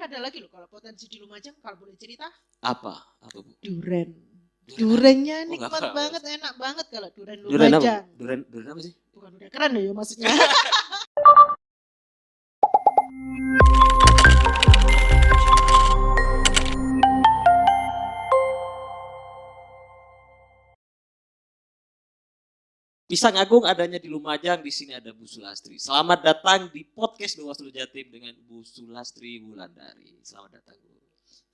ada lagi loh kalau potensi di Lumajang kalau boleh cerita. Apa Bu? Duren. Duren Durennya apa? Oh, nggak nikmat apa. banget, enak banget kalau duren Duren apa? Lumajang. Duren apa sih? Bukan udah keren ya maksudnya. Pisang Agung adanya di Lumajang, di sini ada Bu Sulastri. Selamat datang di podcast Bawaslu Jatim dengan Bu Sulastri Wulandari. Selamat datang Bu.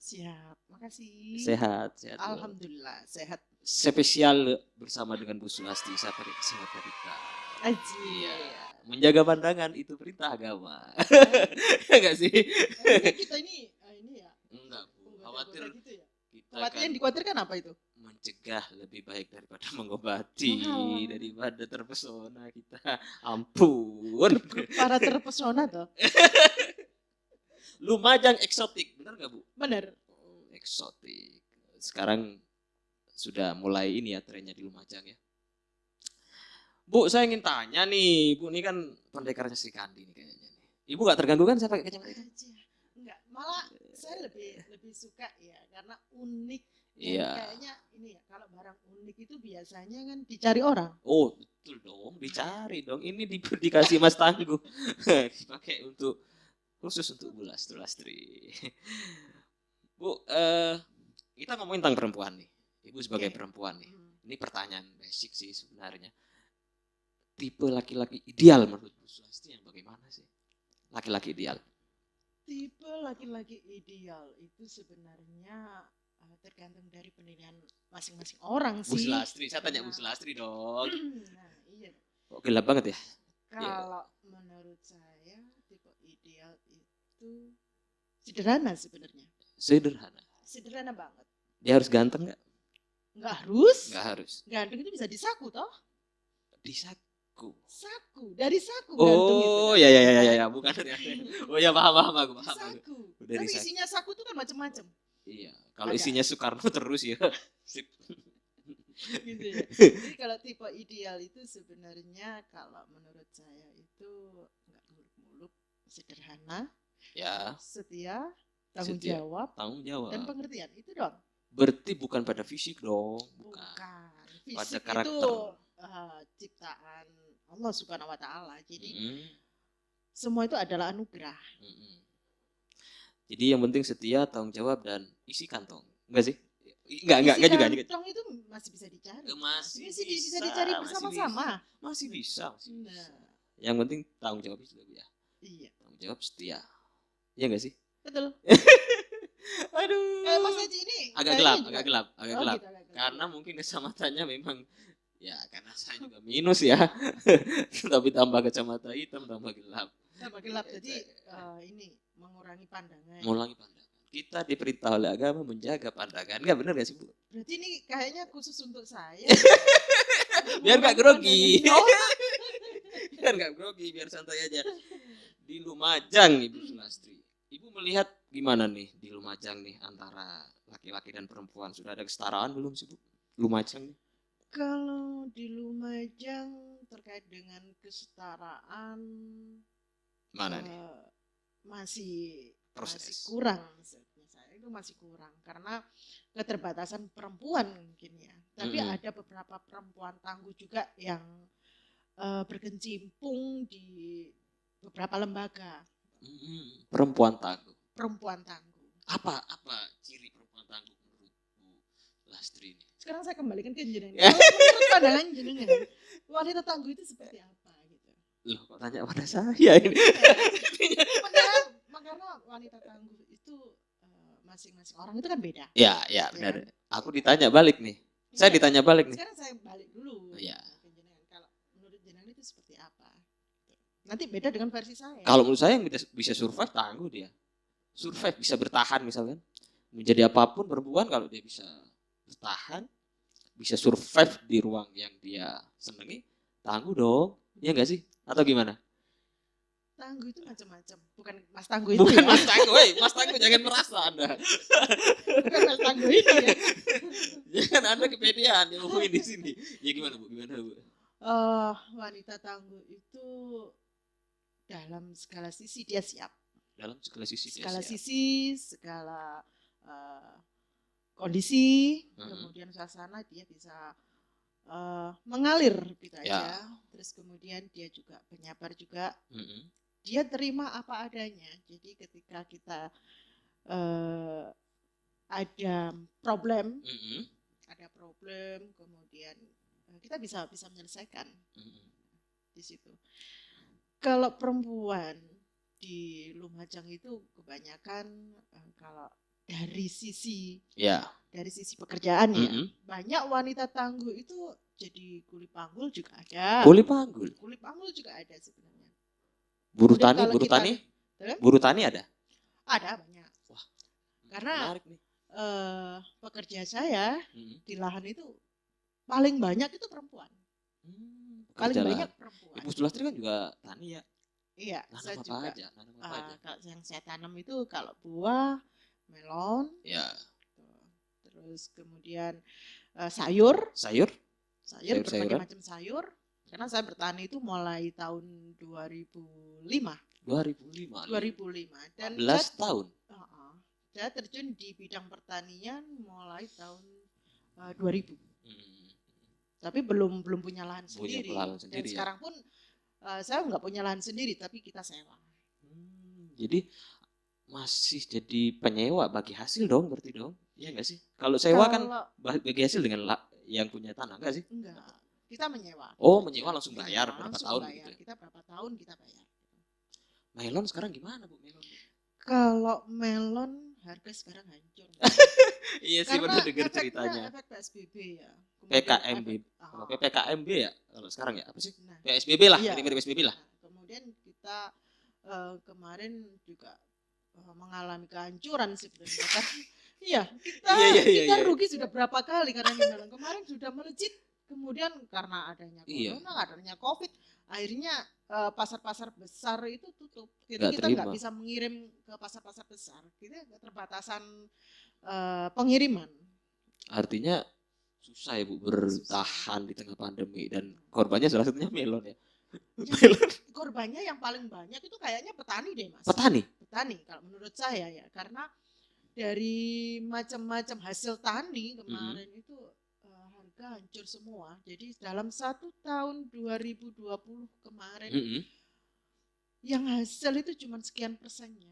Siap, makasih. Sehat. Bu. Alhamdulillah, sehat. Spesial bersama dengan Bu Sulastri, saya pakai kesehatan kita. Aji. Iya. Menjaga pandangan itu perintah agama. Enggak sih? Kita ini ya. Enggak Bu, khawatir gitu ya. kita Yang dikhawatirkan apa itu? Mencegah lebih baik daripada mengobati, Wow. daripada terpesona kita. Ampun. Para terpesona tuh. Lumajang eksotik, benar nggak Bu? Benar. Oh, eksotik. Sekarang sudah mulai ini ya trennya di Lumajang ya. Bu, saya ingin tanya nih, Bu ini kan pendekarnya Sri Kandi nih kayaknya nih. Ibu nggak terganggu kan saya pakai kacamata itu? Enggak, malah saya lebih suka ya karena unik. Iya. Kayaknya ini ya kalau barang unik itu biasanya kan dicari orang. Oh betul dong, dicari dong. Ini dikasih Mas Tangguh, dipakai untuk khusus untuk Bu Sulastri. Bu, kita ngomongin tentang perempuan nih. Ibu sebagai perempuan nih. Ini pertanyaan basic sih sebenarnya. Tipe laki-laki ideal menurut Bu Sulastri yang bagaimana sih? Laki-laki ideal. Tipe laki-laki ideal itu sebenarnya tergantung dari penilaian masing-masing orang sih. Bu Sulastri, saya tanya Bu Sulastri dong. Nah, iya. Kok gelap banget ya? Kalau menurut saya tipe ideal itu sederhana sebenarnya. Sederhana banget. Dia harus ganteng nggak? Nggak harus. Nggak harus. Ganteng itu bisa disaku toh? Disaku. Saku, dari saku gantung itu. Oh ya, bukan dari oh ya paham aku. Saku. Dari tapi isinya saku itu kan macam-macam. Iya, kalau isinya Soekarno terus ya. Sip. Gitu ya. Jadi kalau tipe ideal itu sebenarnya kalau menurut saya itu nggak muluk-muluk, sederhana, ya, setia, tanggung jawab, dan pengertian itu dong. Berarti bukan pada fisik dong, bukan. Fisik pada karakter. Itu ciptaan Allah Subhanahu Wa Taala. Jadi semua itu adalah anugerah. Jadi yang penting setia, tanggung jawab dan isi kantong. Enggak sih? Enggak juga. Kantong itu masih bisa dicari. Masih bisa dicari bersama-sama. Masih bisa. Nah. Yang penting tanggung jawab itu ya. Iya. Tanggung jawab setia. Iya enggak sih? Betul. Aduh. Mas Haji ini agak gelap. Gitu, karena mungkin kacamatanya memang ya karena saya juga minus ya. Tapi tambah kacamata hitam tambah gelap. Jadi ini mengurangi pandangan. Kita diperintah oleh agama menjaga pandangan. Enggak benar gak sih Bu? Berarti ini kayaknya khusus untuk saya. Biar gak grogi. Biar gak grogi, biar santai aja. Di Lumajang Ibu Sulastri. Ibu melihat gimana nih di Lumajang nih antara laki-laki dan perempuan? Sudah ada kesetaraan belum sih Bu? Lumajang nih. Kalau di Lumajang terkait dengan kesetaraan mana nih? Masih kurang, saya itu masih kurang karena keterbatasan perempuan mungkin ya. Tapi ada beberapa perempuan tangguh juga yang berkecimpung di beberapa lembaga. Perempuan tangguh. Apa ciri perempuan tangguh menurut Bu Lastri ini? Sekarang saya kembalikan ke jenengan. Menurut pandangan jenengan, wanita tangguh itu seperti apa gitu? Loh, kok tanya pada saya ini? Karena wanita tangguh itu masing-masing orang itu kan beda. Ya benar. Aku ditanya balik nih. Saya ditanya balik nih. Sekarang saya balik dulu. Iya. Kalau menurut jenengan itu seperti apa? Nanti beda dengan versi saya. Kalau menurut saya yang bisa survive tangguh dia. Survive bisa bertahan misalkan. Menjadi apapun perempuan kalau dia bisa bertahan, bisa survive di ruang yang dia senangi, tangguh dong. Iya enggak sih? Atau gimana? Tangguh itu macam-macam. Bukan Mas Tangguh itu. Bukan ya? Mas Tangguh, Mas Tangguh jangan merasa Anda. Bukan Mas Tangguh itu ya. Jangan Anda kepedean ngomongin di sini. Ya gimana Bu? Wanita tangguh itu dalam segala sisi dia siap. dalam segala sisi dia segala siap. sisi, segala kondisi, Mm-mm. kemudian suasana dia bisa mengalir gitu Ya. aja. Terus kemudian dia juga penyabar juga. Mm-mm. Dia terima apa adanya. Jadi ketika kita ada problem, Mm-mm. kemudian kita bisa menyelesaikan Mm-mm. di situ. Kalau perempuan di Lumajang itu kebanyakan kalau dari sisi Ya. pekerjaan ya, Mm-mm. banyak wanita tangguh itu jadi kuli panggul juga ada. Kuli panggul juga ada sebenarnya. Buruh Kemudian tani, kalau buruh kita- tani, Terus? buruh tani ada. Ada banyak. Wah, Karena menarik nih. pekerja saya Mm-mm. di lahan itu paling banyak itu perempuan. Paling Kerja banyak lahan. perempuan. Ibu Sulastri kan juga tani ya. Iya, Nanam saya apa juga. aja? Nanam apa aja? Kalau yang saya tanam itu kalau buah, melon, Ya. terus kemudian sayur Sayur? berbagai Sayur-sayuran? macam sayur. Karena saya bertani itu mulai tahun 2005. 2005. 2005 dan 14 tahun. saya terjun di bidang pertanian mulai tahun 2000. Tapi belum punya lahan sendiri. Dan sekarang pun saya nggak punya lahan sendiri, tapi kita sewa. Jadi masih jadi penyewa bagi hasil dong, berarti dong? Iya nggak sih? Kalau sewa kan bagi hasil dengan yang punya tanah, nggak sih? Enggak, kita menyewa. Oh, menyewa langsung bayar berapa tahun bayar. gitu? Kita berapa tahun kita bayar. Melon sekarang gimana Bu? Melon? Kalau melon harga sekarang hancur. Iya sih, benar dengar ceritanya. Efek PSBB ya. PKMB. Kalau PPKMB ya, kalau sekarang ya apa sih? PSBB lah, iya. mirip PSBB lah. Kemudian kita kemarin juga mengalami kehancuran sebenarnya kan. Iya, kita rugi sudah berapa kali karena ini melon. Kemarin sudah melejit, kemudian karena adanya corona, adanya COVID, akhirnya pasar-pasar besar itu tutup. Jadi kita nggak bisa mengirim ke pasar-pasar besar. Kita keterbatasan pengiriman. Artinya susah ya Bu bertahan di tengah pandemi, dan korbannya salah satunya melon ya. Korbannya yang paling banyak itu kayaknya petani deh Mas. Petani kalau menurut saya ya, karena dari macam-macam hasil tani kemarin itu harga hancur semua. Jadi dalam 1 tahun 2020 kemarin yang hasil itu cuma sekian persennya.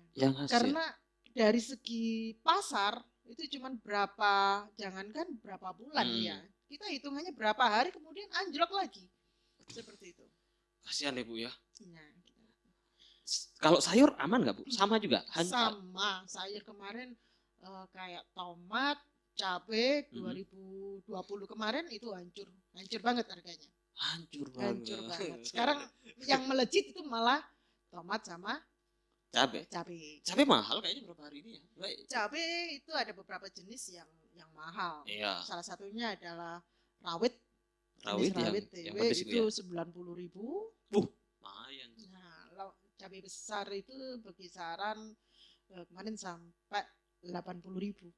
Karena dari segi pasar itu cuma jangankan berapa bulan ya, kita hitungannya berapa hari kemudian anjlok lagi. Seperti itu. Kasihan ya Bu ya. Nah, kalau sayur aman nggak Bu? Sama juga? Sama, sayur kemarin kayak tomat, cabai 2020 kemarin itu hancur banget harganya. Hancur banget. Sekarang yang melejit itu malah tomat sama cabai. Cabai mahal kayaknya berapa hari ini ya? Cabai itu ada beberapa jenis yang mahal. Iya. Salah satunya adalah rawit yang itu 90.000. Lumayan. Nah, cabai besar itu berkisaran kemarin sampai 80.000.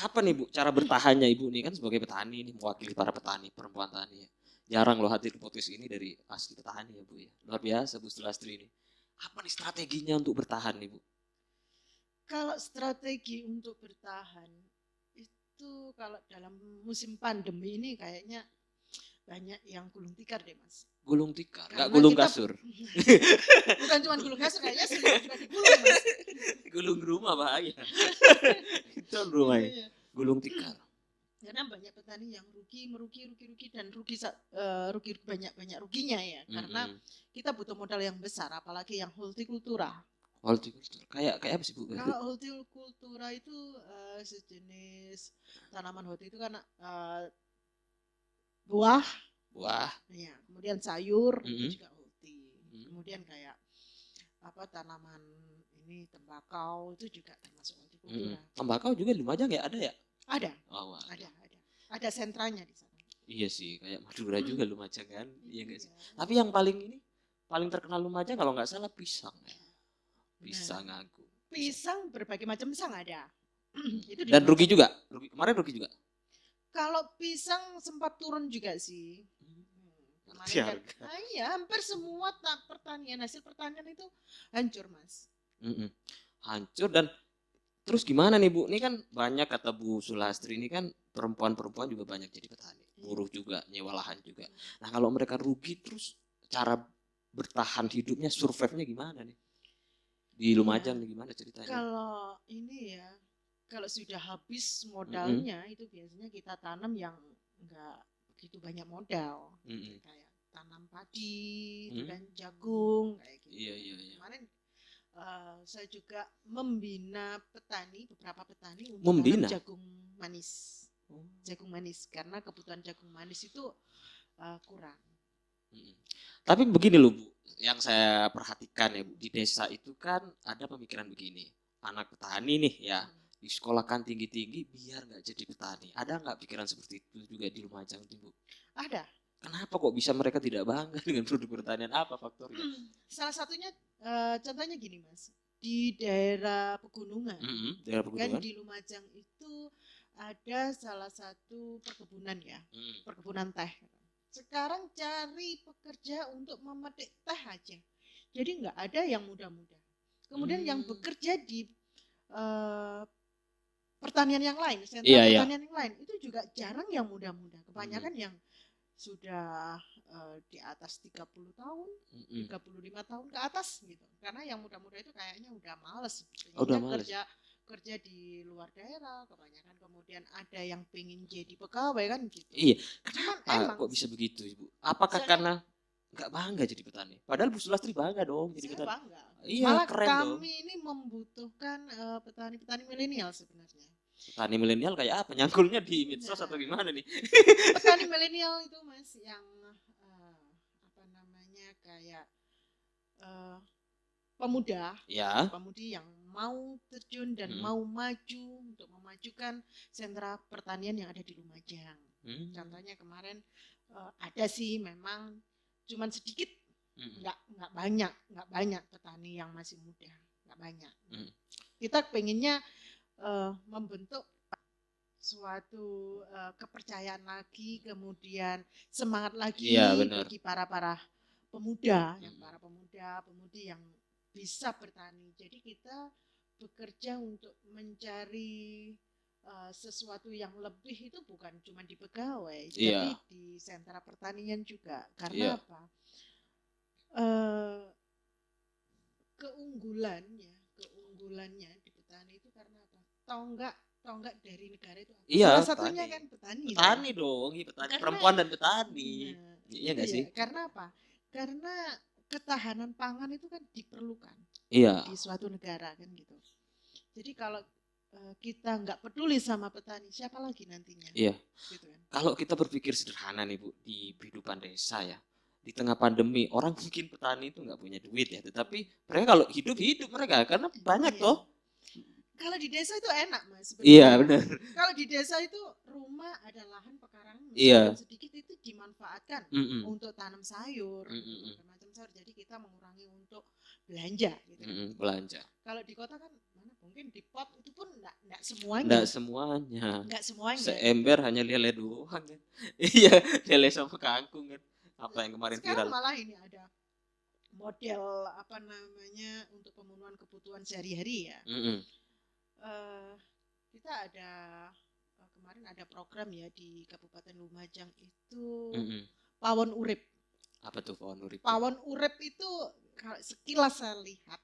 Apa nih Bu cara bertahannya Ibu nih, kan sebagai petani nih, mewakili para petani, perempuan tani ya. Jarang loh hadir podcast ini dari asli petani ya Bu ya. Luar biasa Bu Sulastri ini. Apa nih strateginya untuk bertahan nih Bu? Kalau strategi untuk bertahan itu kalau dalam musim pandemi ini kayaknya banyak yang gulung tikar deh Mas. Gulung tikar, nggak gulung kasur. Bukan cuma gulung kasur, kayaknya selimut juga digulung Mas. Gulung rumah bahaya. Itu rumah ya. Gulung tikar. Karena banyak petani yang merugi dan rugi banyak ruginya ya. Karena kita butuh modal yang besar, apalagi yang hortikultura. Kayak apa sih Bu? Kalau hortikultura itu sejenis tanaman horti itu kan buah, ya, kemudian sayur itu juga horti. Kemudian kayak tanaman ini tembakau itu juga termasuk hortikultura. Tembakau juga di Lumajang ya ada ya? Ada. Ada sentranya di sana. Iya sih, kayak Madura juga Lumajang kan. Iya enggak sih? Tapi yang paling terkenal Lumajang kalau nggak salah pisang ya. Pisang aku. Pisang berbagai macam pisang ada. Itu dan rugi juga. Kemarin rugi juga. Kalau pisang sempat turun juga sih. Kemarin hampir semua hasil pertanian itu hancur Mas. Hancur. Dan terus gimana nih Bu? Ini kan banyak kata Bu Sulastri ini kan perempuan-perempuan juga banyak jadi petani, buruh juga, nyewa lahan juga. Nah kalau mereka rugi terus cara bertahan hidupnya, survive-nya gimana nih? Di Lumajang nih gimana ceritanya? Kalau ini ya, kalau sudah habis modalnya itu biasanya kita tanam yang enggak begitu banyak modal, kayak tanam padi, dan jagung kayak gitu. Iya. Kemarin saya juga membina petani, beberapa petani untuk Membina? tanam jagung manis. Jagung manis karena kebutuhan jagung manis itu kurang. Tapi begini loh Bu, yang saya perhatikan ya Bu, di desa itu kan ada pemikiran begini, anak petani nih ya, disekolahkan tinggi-tinggi biar nggak jadi petani. Ada nggak pikiran seperti itu juga di Lumajang tuh Bu? Ada. Kenapa kok bisa mereka tidak bangga dengan produk pertanian? Apa faktornya? Salah satunya contohnya gini Mas, di daerah pegunungan, kan di Lumajang itu ada salah satu perkebunan ya, perkebunan teh. Sekarang cari pekerja untuk memetik teh aja, jadi nggak ada yang muda-muda. Kemudian yang bekerja di pertanian yang lain, sentra pertanian yang lain itu juga jarang yang muda-muda. Kebanyakan yang sudah di atas 30 tahun, 35 tahun ke atas gitu. Karena yang muda-muda itu kayaknya udah males. Kerja di luar daerah kebanyakan, kemudian ada yang pengen jadi pegawai kan gitu. Iya. Cuman emang kok bisa begitu Ibu? Apakah karena nggak bangga jadi petani? Padahal Bu Sulastri bangga dong jadi petani. Bangga. Iya, malah keren kami dong. Ini membutuhkan petani-petani milenial sebenarnya. Petani milenial kayak apa? Nyangkulnya di medsos atau gimana nih? Petani milenial itu Mas yang apa namanya kayak pemuda, pemudi yang mau terjun dan mau maju untuk memajukan sentra pertanian yang ada di Lumajang. Contohnya kemarin ada sih memang cuman sedikit, nggak banyak petani yang masih muda, nggak banyak. Kita pengennya membentuk suatu kepercayaan lagi, kemudian semangat lagi bagi para pemuda, para pemudi yang bisa bertani. Jadi kita bekerja untuk mencari sesuatu yang lebih itu bukan cuma di pegawai, tapi di sentra pertanian juga. Karena apa? Keunggulannya di petani itu karena apa? Tonggak dari negara itu apa? Salah satunya kan petani. Petani dong, petani perempuan dan petani. Iya nggak sih? Karena apa? Karena ketahanan pangan itu kan diperlukan di suatu negara kan gitu. Jadi kalau kita nggak peduli sama petani, siapa lagi nantinya? Iya. Gitu kan? Kalau kita berpikir sederhana nih Bu, di kehidupan desa ya, di tengah pandemi orang mungkin petani itu nggak punya duit ya, tetapi mereka kalau hidup mereka karena banyak toh. Kalau di desa itu enak Mas. Iya benar. Kalau di desa itu rumah ada lahan pekarangan sedikit itu dimanfaatkan untuk tanam sayur, macam sayur. Jadi kita mengurangi untuk belanja. Gitu. Belanja. Kalau di kota kan mana mungkin di pot itu pun enggak semuanya. Enggak semuanya. Seember hanya lele doang kan. Iya lele sama kangkung kan. Apa yang kemarin sekarang viral. Malah ini ada model apa namanya untuk pemenuhan kebutuhan sehari-hari ya. Kita ada kemarin ada program ya di Kabupaten Lumajang itu Pawon Urip. Apa tuh Pawon Urip? Pawon Urip itu sekilas saya lihat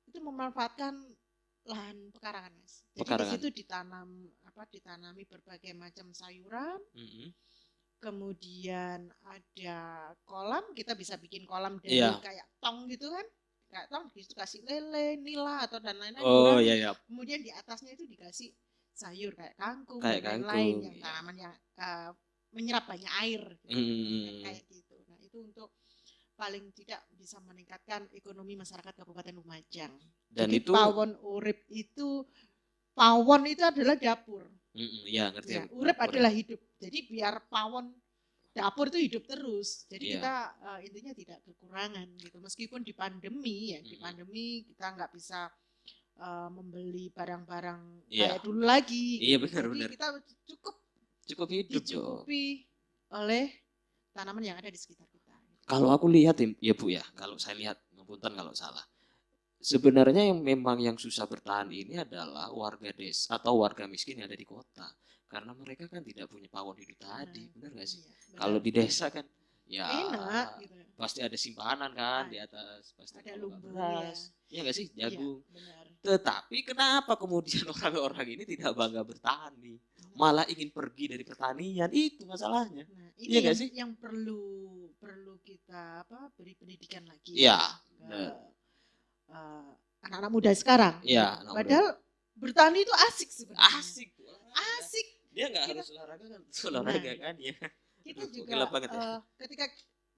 itu memanfaatkan lahan pekarangan Mas. Jadi di situ ditanami berbagai macam sayuran. Kemudian ada kolam, kita bisa bikin kolam dari kayak tong gitu kan. Kayak tong dikasih lele, nila atau dan lain-lain. Kemudian di atasnya itu dikasih sayur kayak kangkung dan lain-lain yang tanaman yang menyerap banyak air gitu. Kayak gitu. Nah, itu untuk paling tidak bisa meningkatkan ekonomi masyarakat Kabupaten Lumajang. Dan jadi itu Pawon Urip itu pawon itu adalah dapur. Ngerti ya. Urip adalah hidup. Jadi biar pawon dapur itu hidup terus. Jadi kita intinya tidak kekurangan gitu. Meskipun di pandemi di pandemi kita nggak bisa membeli barang-barang kayak dulu lagi. Iya benar. Jadi kita cukup hidup dicukupi oleh tanaman yang ada di sekitar kita. Kalau aku lihat ya Bu ya, kalau saya lihat, ngapunten kalau salah. sebenarnya yang susah bertahan ini adalah warga desa atau warga miskin yang ada di kota. Karena mereka kan tidak punya pawon hidup tadi, benar nggak sih? Iya, Kalau di desa kan ya enak gitu. pasti ada simpanan kan di atas, pasti Ada kalau nggak lumbu beras, ya nggak sih, Iya, jagung. benar. Tetapi kenapa kemudian orang-orang ini tidak bangga bertani, malah ingin pergi dari pertanian? Itu masalahnya. Nah, Iya ini nggak sih? yang perlu kita beri pendidikan lagi Iya, ke benar. eh, anak-anak muda sekarang. Iya, gitu. anak muda. Padahal bertani itu asik sebenarnya. Asik, Asik. dia nggak Kita- harus olahraga kan, olahraga kan ya. Kita Aduh, juga gelap banget ya. ketika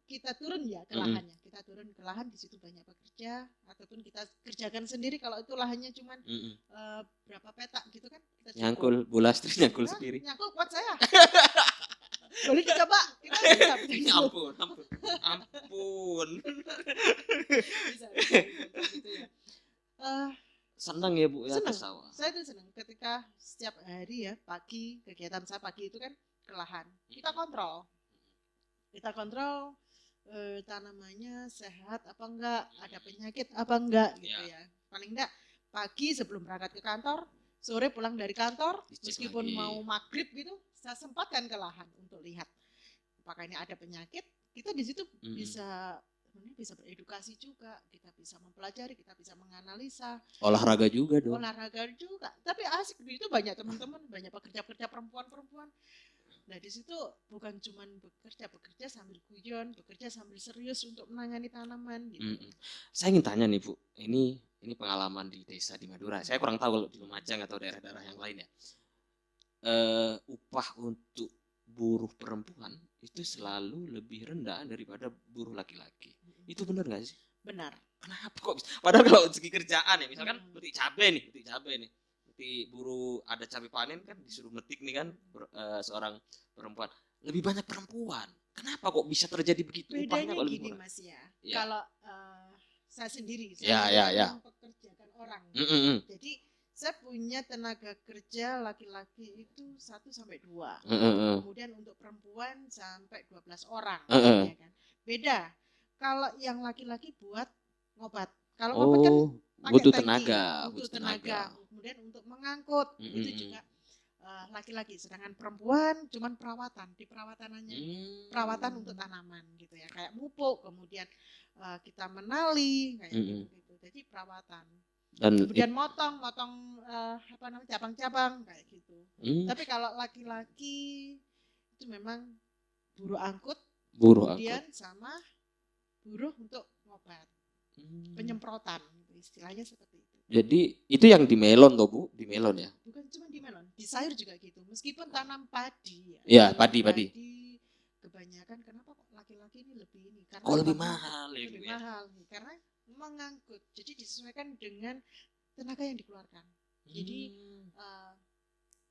kita turun ya ke Mm-mm. lahannya, kita turun ke lahan di situ banyak pekerja ataupun kita kerjakan sendiri kalau itu lahannya cuman Mm-mm. berapa petak gitu kan kita cukup. Nyangkul bola string, nyangkul Nah, sendiri. nyangkul kuat saya. Boleh dicoba, kita bisa. ampun Bisa, gitu ya. senang ya Bu ya ke Senang. sawah. Saya tuh senang ketika setiap hari ya pagi, kegiatan saya pagi itu kan ke lahan. Kita kontrol tanamannya sehat apa enggak, ada penyakit apa enggak gitu ya. Paling enggak pagi sebelum berangkat ke kantor, sore pulang dari kantor, Dicek meskipun lagi. mau maghrib gitu, saya sempatkan ke lahan untuk lihat apakah ini ada penyakit. Kita di situ bisa beredukasi juga, kita bisa mempelajari, kita bisa menganalisa. Olahraga juga dong. Olahraga juga, tapi asik di situ banyak teman-teman, banyak pekerja-pekerja perempuan. Nah di situ bukan cuma bekerja sambil guyon, bekerja sambil serius untuk menangani tanaman gitu. Saya ingin tanya nih Bu, ini pengalaman di desa di Madura. Saya kurang tahu kalau di Lumajang atau daerah-daerah yang lain ya. Upah untuk buruh perempuan itu selalu lebih rendah daripada buruh laki-laki. Itu benar nggak sih? Benar. Kenapa kok bisa? Padahal kalau segi kerjaan ya, misalkan metik cabai nih, metik buruh ada cabai panen kan disuruh metik nih kan seorang perempuan. Lebih banyak perempuan. Kenapa kok bisa terjadi begitu? Bedanya upahnya kok gini Mas ya. Kalau saya sendiri, saya mempekerjakan orang. Jadi saya punya tenaga kerja laki-laki itu 1-2. Kemudian untuk perempuan sampai 12 orang. Ya kan? Beda. Kalau yang laki-laki buat ngobat. Kalau ngobat kan butuh tenaga. Kemudian untuk mengangkut itu juga laki-laki. Sedangkan perempuan cuman perawatan. Di perawatanannya perawatan untuk tanaman gitu ya. Kayak mupuk, kemudian kita menali kayak gitu. Jadi perawatan. Kemudian motong cabang-cabang kayak gitu. Tapi kalau laki-laki itu memang buruh angkut, kemudian sama buruh untuk ngobat, penyemprotan, istilahnya seperti itu. Jadi itu yang di melon toh Bu, di melon ya? Bukan cuma di melon, di sayur juga gitu. Meskipun tanam padi, ya padi. Kebanyakan kenapa kok laki-laki ini lebih ini? Karena lebih mahal ya. Lebih mahal, karena mengangkut. Jadi disesuaikan dengan tenaga yang dikeluarkan. Jadi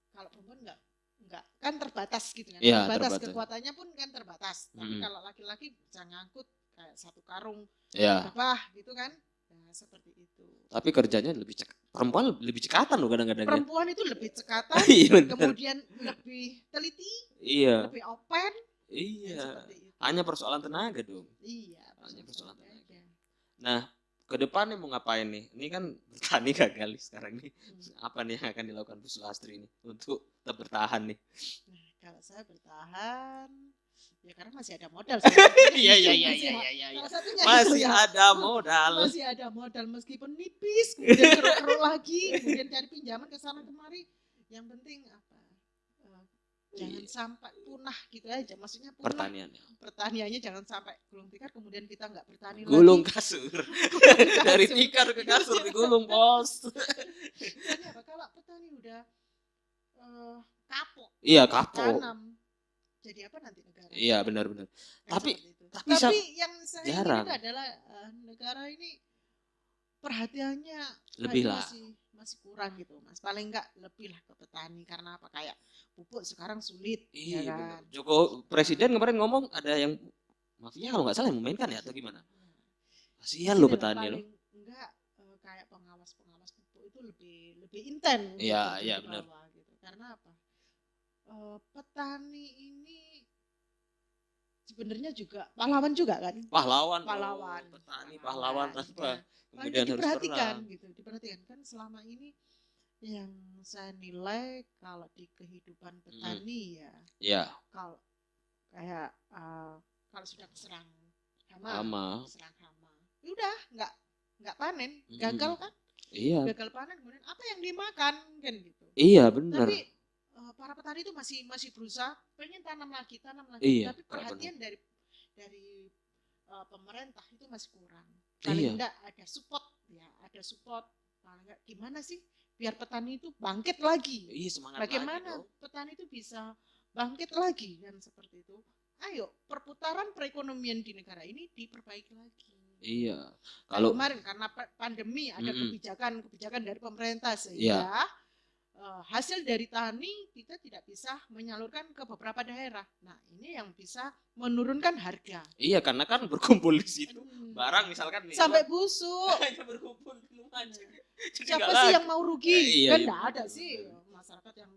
kalau perempuan enggak kan terbatas gitu kan. Ya, terbatas kekuatannya pun kan terbatas. Tapi kalau laki-laki bisa ngangkut kayak 1 karung berapa gitu kan. Nah, seperti itu. Tapi kerjanya perempuan lebih cekatan loh kadang-kadang. Perempuan itu lebih cekatan, kemudian lebih teliti, lebih open. Iya. Hanya persoalan tenaga dong. Iya, hanya persoalan tenaga. Nah, ke depannya mau ngapain nih? Ini kan bertani gagal sekarang nih. Apa nih yang akan dilakukan Bu Sulastri ini untuk tetap bertahan nih? Nah, kalau saya bertahan ya karena masih ada modal. Iya. Masih ada modal. Masih ada modal meskipun nipis, kemudian keruk-keruk lagi, kemudian cari pinjaman ke sana kemari. Yang penting apa? Jangan sampai punah gitu aja. Maksudnya punah. Pertaniannya jangan sampai gulung tikar kemudian kita nggak bertani lagi. Gulung kasur. Dari tikar ke kasur digulung, Bos. Jadi apa? Kalau petani udah kapok. Iya, kapok. Tanam. Jadi apa nanti negara? Iya, benar. Tapi yang saya ingin itu adalah negara ini perhatiannya lebih lah. Masih kurang gitu Mas. Paling enggak lebih lah ke petani karena apa, kayak pupuk sekarang sulit. Iya ya kan? Presiden kemarin ngomong ada yang mafia kalau nggak salah yang memainkan ya atau gimana? Kasihan lo petani lo. Enggak kayak pengawas pupuk itu lebih intens. Iya benar. Gitu. Karena apa? Petani ini sebenarnya juga pahlawan juga kan. Pahlawan, Petani petani pahlawan tanpa paling kemudian harus diperhatikan perang. gitu, diperhatikan kan selama ini yang saya nilai kalau di kehidupan petani ya, Ya, kalau kayak kalau sudah serang lama. ya udah nggak panen, gagal kan, Iya, gagal panen, kemudian apa yang dimakan kan gitu. iya benar. Tapi para petani itu masih berusaha pengen tanam lagi, Iya, tapi perhatian dari pemerintah itu masih kurang. Iya. Paling enggak ada support ya, paling enggak gimana sih biar petani itu bangkit lagi. Iya, semangat Bagaimana lagi, petani itu bisa bangkit lagi kan seperti itu. Ayo, perputaran perekonomian di negara ini diperbaiki lagi. Iya. Kalau kemarin karena pandemi ada kebijakan dari pemerintah sehingga hasil dari tani kita tidak bisa menyalurkan ke beberapa daerah. Nah, ini yang bisa menurunkan harga. Iya, karena kan berkumpul di situ barang misalkan sampai busuk. berkumpul di rumah. Siapa sih yang mau rugi? Kan enggak ada sih masyarakat yang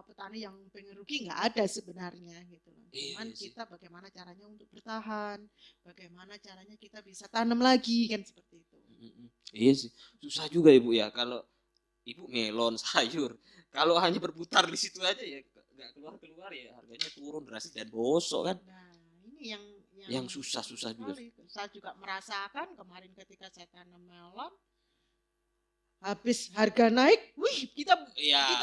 petani yang pengen rugi, nggak ada sebenarnya gitu. Cuman kita bagaimana caranya untuk bertahan, bagaimana caranya kita bisa tanam lagi kan seperti itu. Iya sih, susah juga Ibu ya kalau Ibu melon sayur, kalau hanya berputar di situ aja ya nggak keluar ya harganya turun drastis dan bosok kan. Nah ini yang susah juga. Saya juga merasakan kemarin ketika saya tanam melon. Habis harga naik, wih kita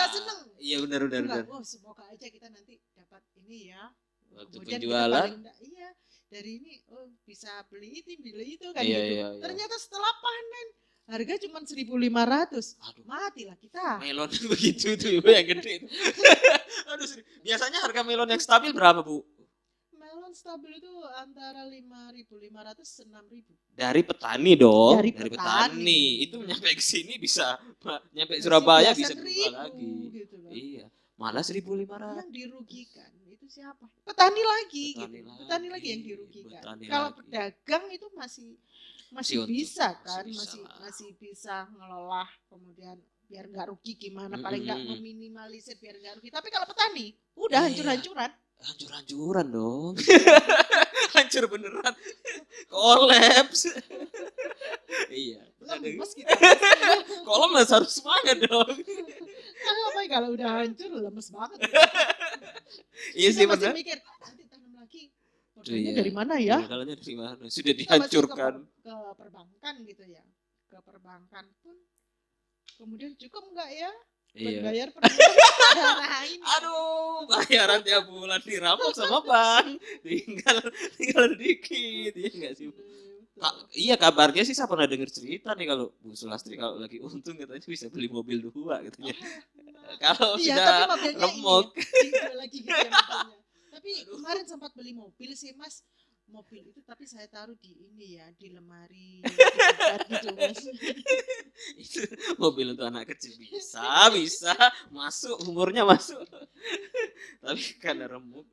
seneng. Iya benar. Oh, semoga aja kita nanti dapat ini ya. Waktu kemudian penjualan, iya dari ini bisa beli itu kan gitu. Iya. Ternyata setelah panen harga cuma 1.500. Aduh, matilah kita. Melon begitu itu Ibu yang gede. Aduh, biasanya harga melon yang stabil berapa Bu? Melon stabil itu antara 5.500 6.000. Dari petani dong. Dari petani. Itu nyampe ke sini bisa nyampe Surabaya bisa berubah lagi. Gitu kan. Iya. Malah 1.500. Yang dirugikan itu siapa? Petani lagi yang dirugikan. Kalau pedagang itu masih bisa kan, masih bisa ngelola kemudian biar nggak rugi gimana, paling nggak meminimalisir biar nggak rugi. Tapi kalau petani udah hancur-hancuran dong. Hancur beneran. Kolaps. Iya. Lemes kita. Kolaps harus semangat dong. Apa kalau udah hancur lemes banget. Iya sih benar. Mikir nanti tanam lagi. Dari mana ya? Modalnya dari mana? Sudah dihancurkan. Ke perbankan gitu ya. Ke perbankan pun kemudian cukup enggak ya? Bayar per bulan. Aduh, bayaran tiap bulan dirampok sama bank. Tinggal dikit, ya enggak sih? Iya kabarnya sih saya pernah dengar cerita nih kalau Bu Sulastri kalau lagi untung katanya bisa beli mobil 2 katanya. Kalau sudah remuk lagi gitu ya mobilnya. Tapi kemarin sempat beli mobil sih Mas. Mobil itu tapi saya taruh di ini ya, di lemari gitu Mas. Itu mobil untuk anak kecil bisa masuk, umurnya masuk. Tapi karena remuk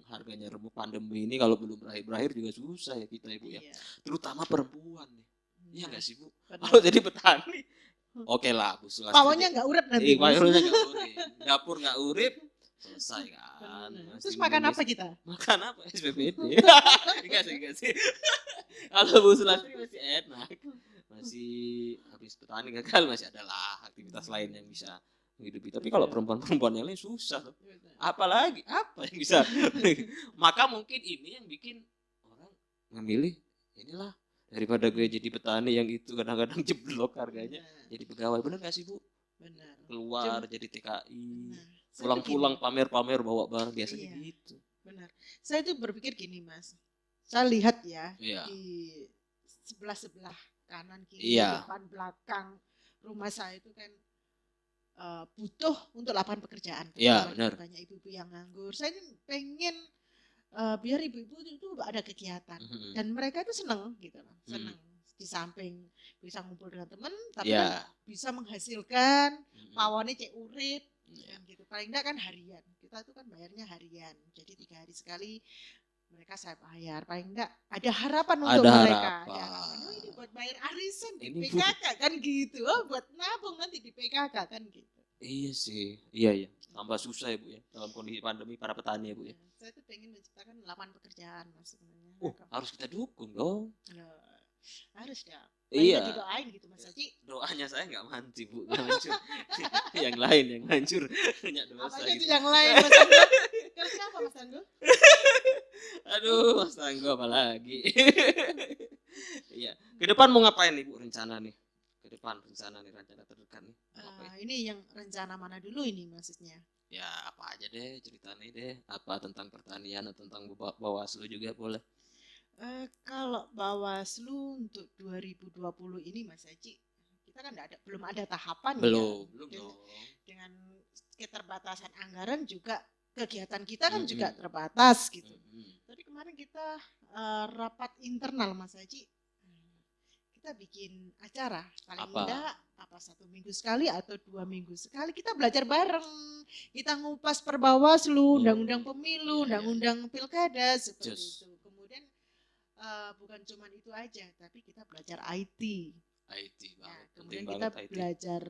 harganya remuk pandemi ini kalau belum berakhir juga susah ya kita Ibu ya. Terutama perempuan nih. Iya enggak sih Bu? Kalau jadi petani oke lah Bu Sulastri. Pawonnya enggak urip nanti. Pawonnya enggak urip. Dapur enggak urip. Selesai kan. Terus makan apa kita? Makan apa? SPBD. Enggak sih. Kalau Bu Sulastri masih enak. Masih habis petani gagal masih ada lah aktivitas lain yang bisa menghidupi. Tapi kalau perempuan yang lain susah. Apalagi apa yang bisa? Maka mungkin ini yang bikin orang memilih inilah daripada gue jadi petani yang itu kadang-kadang jeblok harganya. Jadi pegawai benar enggak sih Bu? Benar. Keluar jadi TKI. Pulang-pulang pamer-pamer bawa barang biasanya gitu. Benar. Saya tuh berpikir gini Mas. Saya lihat ya di sebelah kanan kiri depan belakang rumah saya itu kan butuh untuk lapangan pekerjaan. Iya benar. Banyak ibu-ibu yang nganggur. Saya ini pengen biar ibu-ibu itu ada kegiatan dan mereka itu senang gitu loh. Senang di samping bisa ngumpul dengan teman tapi kan bisa menghasilkan pawonnya cek urip. Gitu. Paling enggak kan harian. Kita tuh kan bayarnya harian. Jadi 3 hari sekali mereka saya bayar. Paling enggak ada harapan untuk mereka. Ada harapan. Oh, ini buat bayar arisan di PKK kan gitu. Oh, buat nabung nanti di PKK kan gitu. Iya sih. Iya. tambah susah ya Bu ya dalam kondisi pandemi para petani ya Bu ya. Saya tuh pengen menciptakan lapangan pekerjaan Mas sebenarnya. Harus kita dukung dong. Ya, harus ya. Iya. Didoain gitu Mas Haji. Doanya saya nggak mati Bu, nggak hancur. Yang lain yang hancur. Banyak dosa. Apa gitu. itu yang lain Mas Tangguh? Kalau kenapa Mas Tangguh? Aduh, Mas Tangguh apa lagi? Iya. Ke depan mau ngapain nih Bu rencana nih? Ke depan rencana terdekat nih. Ini yang rencana mana dulu ini maksudnya? Ya apa aja deh ceritanya deh. Apa tentang pertanian atau tentang Bawaslu juga boleh. Kalau Bawaslu untuk 2020 ini Mas Haji, kita kan belum ada tahapan belum dong. Dengan keterbatasan anggaran juga kegiatan kita kan juga terbatas gitu. Tapi kemarin kita rapat internal Mas Haji, kita bikin acara paling tidak 1 minggu sekali atau 2 minggu sekali kita belajar bareng, kita ngupas per Bawaslu, undang-undang pemilu, undang-undang pilkada seperti itu. Kemudian bukan cuma itu aja, tapi kita belajar IT banget. Kemudian kita belajar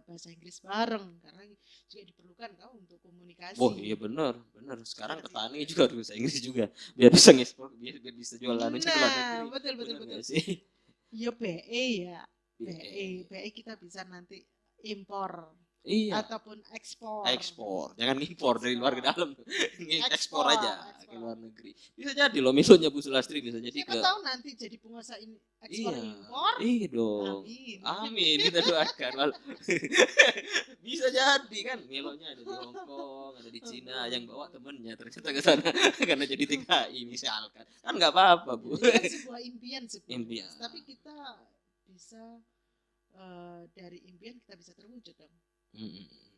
bahasa Inggris bareng karena juga diperlukan untuk komunikasi. Oh iya benar. Sekarang petani juga harus bahasa Inggris juga biar bisa ngekspor, biar bisa jualan aja ke luar negeri. Betul. Iya BE kita bisa nanti impor. Iya. Ataupun ekspor. Jangan impor dari luar ke dalam. Ekspor aja ke luar negeri. Bisa jadi loh misalnya Bu Sulastri bisa jadi siapa tahu nanti jadi pengusaha ekspor impor. Iya dong. Amin. Kita doakan. Bisa jadi kan melonya ada di Hongkong, ada di Cina, yang bawa temennya ternyata ke sana karena jadi TKI misalkan. Kan enggak apa-apa, Bu. Itu kan sebuah impian. Tapi kita bisa dari impian kita bisa terwujud dong.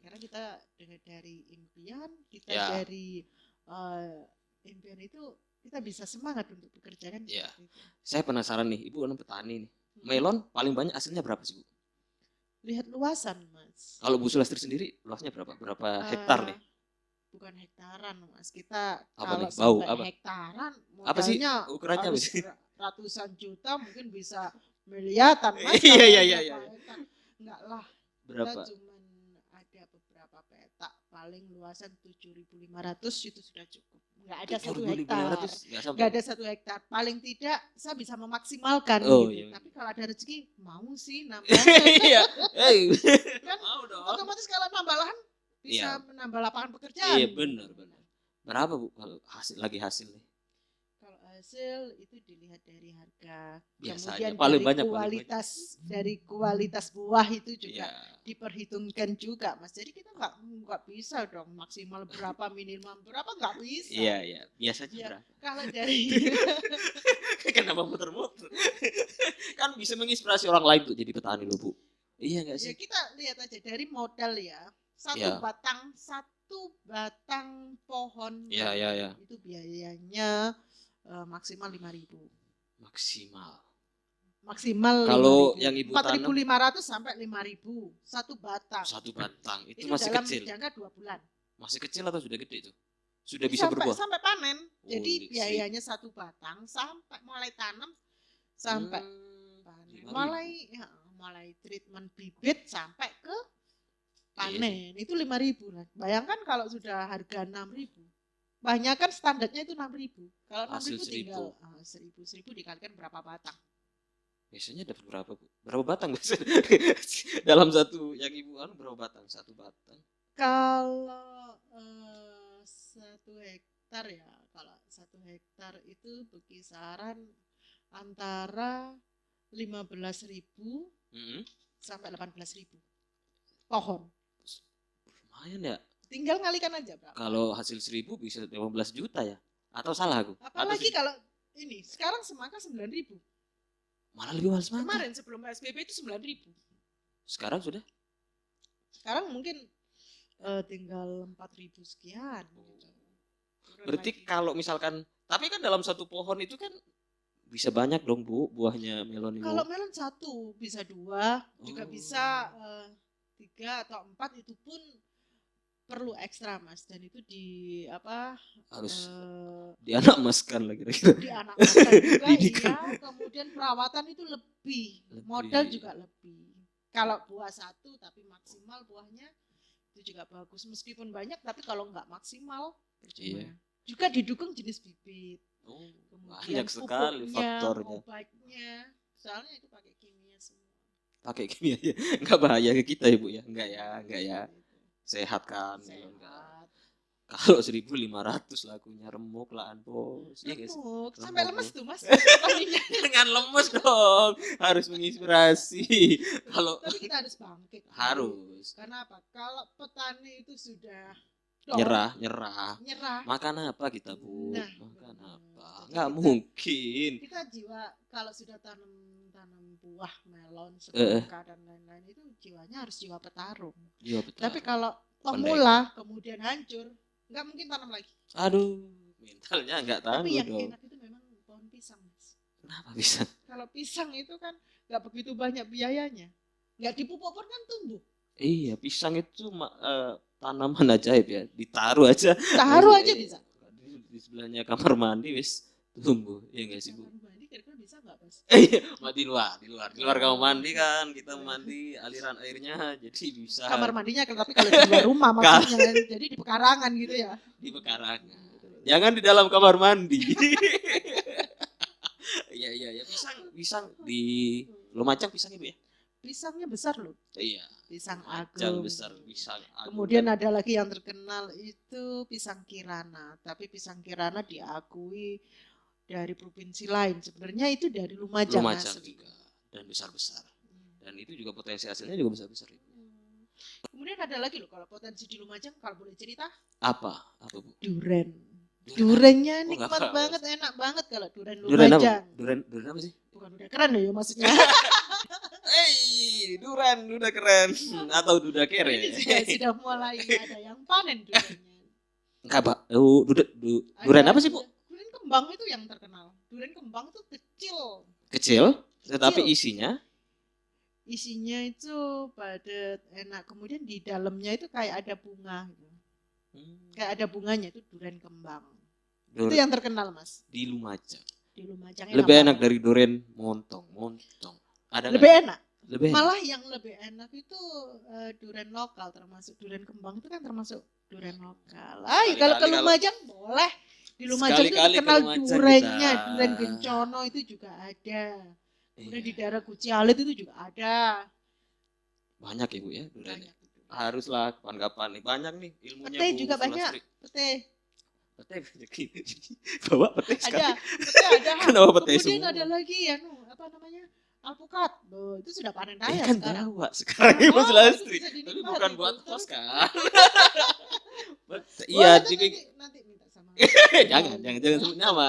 Karena kita dari impian kita dari impian itu kita bisa semangat untuk bekerja kan. Saya penasaran nih, Ibu kan petani nih. Melon paling banyak hasilnya berapa sih Bu? Lihat luasan Mas. Kalau Bu Sulastri sendiri luasnya berapa hektar nih? Bukan hektaran Mas, kita apa kalau sampai hektaran modalnya apa sih ukurannya ratusan juta, mungkin bisa miliaran Mas. Iya. Enggak lah. Berapa? Kita cuman ada beberapa petak, paling luasan 7.500 itu sudah cukup. Enggak ada 1 hektar. Enggak ada 1 hektar. Paling tidak saya bisa memaksimalkan gitu. Iya. Tapi kalau ada rezeki mau sih nambah. Iya. Kan mau dong. Otomatis kalau nambah lahan bisa menambah lapangan pekerjaan. Iya benar. Berapa Bu kalau hasil nih? Kalau hasil itu dilihat dari harga. Biasanya, kemudian paling dari kualitas dari kualitas buah itu juga diperhitungkan juga Mas. Jadi kita nggak bisa dong maksimal berapa minimal berapa, nggak bisa. Iya. Biasanya berapa? Kalau dari kenapa muter-muter? Kan bisa menginspirasi orang lain tuh jadi petani loh Bu. Iya nggak sih? Ya kita lihat aja dari modal ya. Satu batang pohon. Iya. Itu biayanya maksimal 5.000. Maksimal kalau yang Ibu 4.500 sampai 5.000 satu batang. Itu masih dalam kecil. Jangka 2 bulan. Masih kecil atau sudah gede itu? Sudah bisa berbuah sampai panen. Jadi biayanya satu batang sampai mulai tanam sampai panen. Mulai treatment bibit sampai ke panen itu 5.000 lah. Bayangkan kalau sudah harga 6.000. Banyak kan standarnya itu 6.000. Kalau 6.000 tinggal 1.000 dikalikan berapa batang? Biasanya dapat berapa Bu? Berapa batang biasanya? Dalam satu yang Ibu berapa batang? Satu batang. Kalau 1 hektar ya, kalau 1 hektar itu berkisaran antara 15.000 sampai 18.000 pohon. Lumayan ya. Tinggal ngalikan aja berapa. Kalau hasil 1.000 bisa 15 juta ya? Atau salah aku? Apalagi kalau ini sekarang semangka 9.000. Malah lebih mahal semangka. Kemarin sebelum PSBB itu 9.000. Sekarang sudah? Sekarang mungkin tinggal 4.000 sekian. Gitu. Berarti kalau misalkan, tapi kan dalam satu pohon itu kan bisa banyak dong Bu buahnya melon itu. Kalau melon 1 bisa 2, juga bisa 3 atau 4, itu pun perlu ekstra Mas, dan itu harus dianak-emaskan lah kira-kira. Dianak-emaskan juga iya, kemudian perawatan itu lebih. Modal juga lebih. Kalau buah 1 tapi maksimal buahnya itu juga bagus meskipun banyak tapi kalau nggak maksimal percuma. Iya. Juga didukung jenis bibit, Oh, kemudian banyak sekali pupuknya, faktornya. obatnya, soalnya itu pakai kimia semua. Pakai kimia ya. Enggak bahaya ke kita ya, Bu ya. Enggak ya. Sehat kan. Sehat. Kalau 1.500 lakunya remuk lah bos. Iya guys. Remuk, sampai Remuk, lemes Bu. tuh mas petaninya. Jangan lemes dong. Harus menginspirasi. Kalau Tapi kita harus bangkit. harus Karena apa? Kalau petani itu sudah down, nyerah. nyerah. Makan apa kita, Bu? Nah, Makan apa? jadi Enggak kita- mungkin. Kita jiwa kalau sudah tanam buah, melon, Eh. semangka dan lain-lain itu jiwanya harus jiwa petarung. Iya betul. Tapi kalau Pendekar. pemula kemudian hancur, nggak mungkin tanam lagi. Aduh, mentalnya enggak Tapi tangguh yang dong. enak itu memang pohon pisang, Mas. Kenapa bisa? Kalau pisang itu kan nggak begitu banyak biayanya, nggak dipupuk pun kan tumbuh. Iya, pisang itu tanaman ajaib ya. Ditaruh aja. Taruh aja bisa. Di sebelahnya kamar mandi wis tumbuh. Iya enggak sih, Bu? Kamar mandi kira-kira bisa nggak, Mas? Iya, di luar kamar mandi kan kita mandi aliran airnya jadi bisa Kamar mandinya tapi kalau di luar rumah maksudnya, jadi di pekarangan gitu ya. di pekarangan. Jangan di dalam kamar mandi. Iya, pisang di Lumajang pisang Ibu ya? Pisangnya besar loh, Iya. pisang Lumajang agung. besar, pisang agung. Kemudian ada lagi yang terkenal itu pisang Kirana, tapi pisang Kirana diakui dari provinsi lain. Sebenarnya itu dari Lumajang asli. juga dan besar-besar. Dan itu juga potensi hasilnya juga besar-besar. Kemudian ada lagi loh kalau potensi di Lumajang kalau boleh cerita. Apa Bu? Duren. Durennya Oh, nggak nikmat apa-apa. banget, enak banget kalau duren Duren apa? Lumajang. Duren apa sih? Bukan duren keren ya maksudnya. Duren udah keren atau duda Ini kere? sudah mulai ada yang panen durennya. Enggak, Pak. Duren apa sih, Bu? Duren kembang itu yang terkenal. Duren kembang itu Kecil, tetapi isinya itu padat, enak. Kemudian di dalamnya itu kayak ada bunga gitu. Kayak ada bunganya itu duren kembang. Itu yang terkenal, Mas. di Lumajang. Di Lumajang Lebih enak dari duren montong. Ada lebih nggak? enak. Lebih enak. Malah yang lebih enak itu duren lokal, termasuk duren kembang itu kan termasuk duren lokal. Kalau ke Lumajang boleh. Di Lumajang itu terkenal durennya, duren Gencono itu juga ada. Kemudian di daerah Guci Alit itu juga ada. Banyak ya, Bu ya durennya. Banyak. Haruslah kapan-kapan nih banyak nih ilmunya. Pete juga banyak. Pete bawa pete sekali. Ada. Kenapa pete Kemudian semua? ada lagi ya, apa namanya? Alpukat. Itu sudah panen raya Kan sekarang. bawa sekarang Ibu Sulastri. Itu bisa Tapi dinikmati. bukan buat Terus- kos kan. Boleh, Iya, nanti minta sama. jangan sebut nama.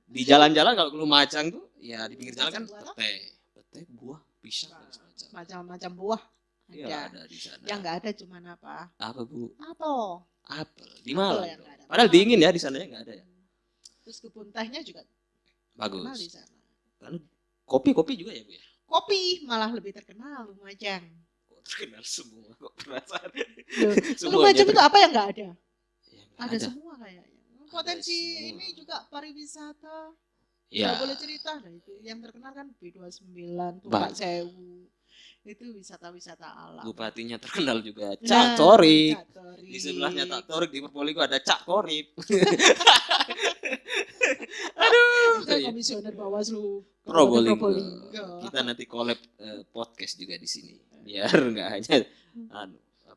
Di jalan-jalan kalau ke Lumajang tuh ya di pinggir jalan kan pete, buah, pisang dan semacam. Macam-macam buah Iya, ada. ada di sana. Yang nggak ada cuman apa? Apa, Bu? Apel. Di Malang. yang nggak ada. Padahal dingin ya di sana nggak ada ya. Terus kebun tehnya juga Bagus. terkenal di sana. Karena kopi juga ya, Bu ya. Kopi malah lebih terkenal Lumajang. Kok terkenal semua kok penasaran. Loh, Semuanya Lumajang itu apa yang nggak ada? Ya, nggak Ada semua kayaknya. Potensi semua. ini juga pariwisata. Ya. Nggak boleh cerita. Nah, itu yang terkenal kan B29, Tumpak Banyak. Sewu. Itu wisata-wisata alam. Bupatinya terkenal juga Nah, Cak Torik. Cak Torik. Di sebelahnya Cak Torik di Probolinggo ada Cak Korip. Itu komisioner Bawaslu Probolinggo. Kita nanti collab podcast juga di sini. Biar nggak hanya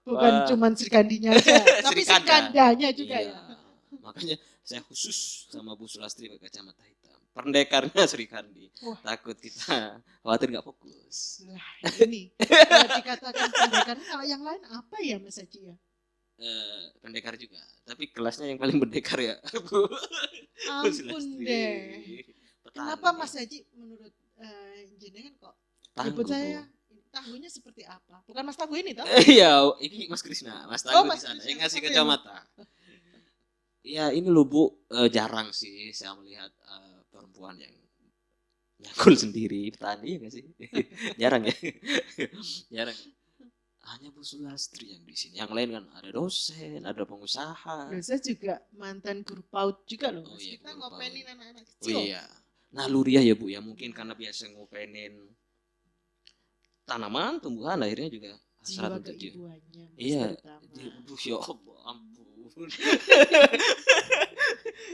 Bukan cuman Srikandinya aja, tapi Srikandanya juga iya. ya. Makanya saya khusus sama Bu Sulastri pakai kacamata hitam. Pendekarnya Srikandi. Wah. Takut kita khawatir nggak fokus. Nah, ini kalau dikatakan pendekar, kalau yang lain apa ya Mas Haji ya? Pendekar juga, tapi kelasnya yang paling pendekar ya Bu Ampun Sulastri. deh. Petani. Kenapa Mas Haji menurut jenengan kok Tangguh, nyebut saya Tangguhnya seperti apa? Bukan Mas Tangguh ini toh? Iya, ini Mas Krisna, Mas Tangguh Mas di sana. Krisna. Yang ngasih Oke. kacamata. Ya ini loh Bu, jarang sih saya melihat perempuan yang nyakul sendiri petani ya nggak sih? Jarang ya, jarang. Hanya Bu Sulastri yang di sini. Yang lain kan ada dosen, ada pengusaha. Loh, saya juga mantan guru PAUD juga loh. Oh Mas. iya, Kita guru ngopenin PAUD. anak-anak Oh kecil. iya, naluriah ya Bu ya. Mungkin karena biasa ngopenin tanaman, tumbuhan, akhirnya juga jiwa untuk dia. keibuannya Mas Iya, terutama. ya Allah, ampun.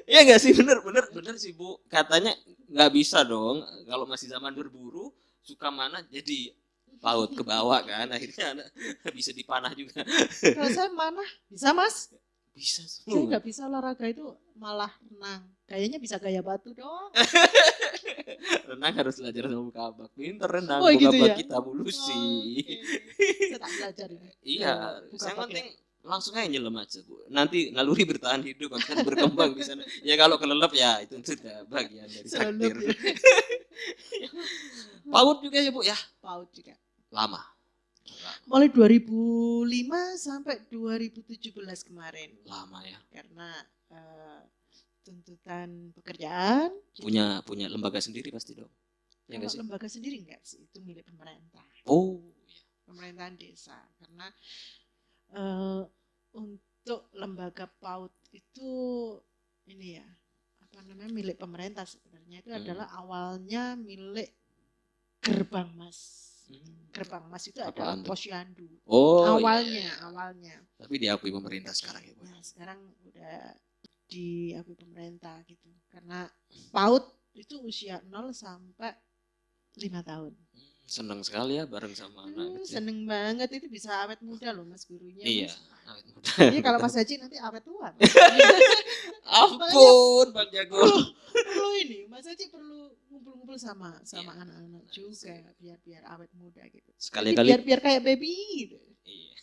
Iya nggak sih, bener sih Bu. Katanya nggak bisa dong kalau masih zaman berburu, suka mana jadi paut ke bawah kan, akhirnya bisa dipanah juga. Kalau saya mana bisa Mas? Bisa Saya semua. nggak bisa olahraga itu, malah renang. Gayanya bisa gaya batu dong. Renang harus belajar sama kabak. Pinter renang, Oh gitu kabak ya. kita mulu sih. Saya tak belajar ini. Iya, Buka yang pakai. penting langsung aja nyelam aja Bu. Nanti naluri bertahan hidup akan berkembang di sana. Ya kalau kelelep ya itu sudah bagian dari takdir. Selulup ya. Paut juga ya Bu ya. Paut juga. Lama. Mulai 2005 sampai 2017 kemarin. Lama ya. Karena tuntutan pekerjaan. Punya lembaga sendiri pasti dong. Ya Kalau sih? lembaga sendiri enggak sih, itu milik pemerintah. Oh, iya. Pemerintahan desa. Karena untuk lembaga PAUD itu ini ya, apa namanya, milik pemerintah sebenarnya. Itu adalah awalnya milik Gerbang Mas. Gerbang Mas itu adalah posyandu. Oh, awalnya. Iya. Awalnya. Tapi diakui pemerintah sekarang ya Bu. Nah, sekarang udah diakui pemerintah gitu. Karena PAUD itu usia 0 sampai 5 tahun. Seneng sekali ya bareng sama anak kecil. Seneng banget, itu bisa awet muda loh Mas gurunya. Iya, Mas. awet muda. Iya, kalau Mas Haji nanti awet tua. Ampun Bang Jago. Perlu ini, Mas Haji perlu ngumpul-ngumpul sama anak-anak juga biar awet muda gitu. Sekali-kali biar kayak baby gitu. Iya.